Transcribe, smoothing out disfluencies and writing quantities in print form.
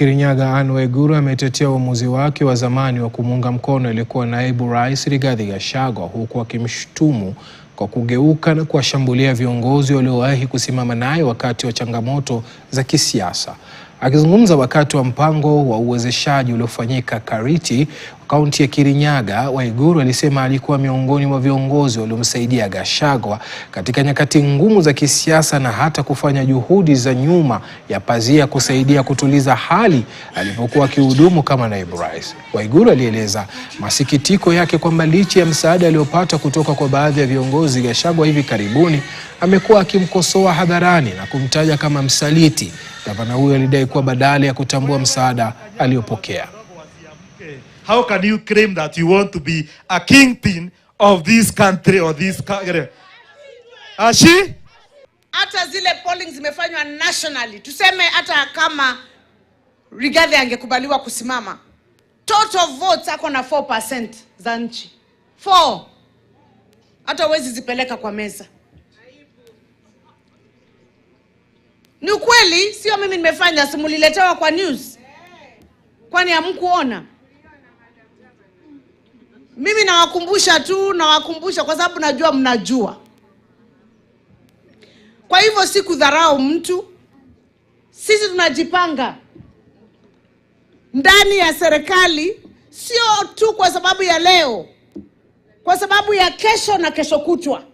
Kirinyaga Anne Waiguru ametetea uamuzi wake wa zamani wa kumuunga mkono aliyekuwa naibu rais Rigathi Gachagua, huku akimshutumu kwa kugeuka na kuwashambulia viongozi waliowahi kusimama naye wakati wa changamoto za kisiasa. Akizungumza wakati wa mpango wa uwezeshaji uliofanyika Kariti, kaunti ya Kirinyaga, Waiguru alisema alikuwa miongoni mwa viongozi waliomsaidia Gachagua katika nyakati ngumu za kisiasa na hata kufanya juhudi za nyuma ya pazia kusaidia kutuliza hali alipokuwa akihudumu kama naibu rais. Waiguru alieleza masikitiko yake kwamba licha ya msaada aliyopata kutoka kwa baadhi ya viongozi, Gachagua hivi karibuni amekuwa akimkosoa hadharani na kumtaja kama msaliti. Gavana huyo alidai kuwa badala ya kutambua msaada aliyopokea. How can you claim that you want to be a kingpin of this country or this country? Ashi? Hata zile polling zimefanywa nationally. Tuseme hata kama Rigathi angekubaliwa kusimama, total votes ako na 4% za nchi. 4. Hata huwezi zipeleka kwa meza. Ni ukweli, sio mimi nimefanya, simuliletewa kwa news. Kwani hamkuona? Mimi nawakumbusha kwa sababu najua mnajua. Kwa hivyo si kudharau mtu. Sisi tunajipanga ndani ya serikali, sio tu kwa sababu ya leo, kwa sababu ya kesho na kesho kutwa.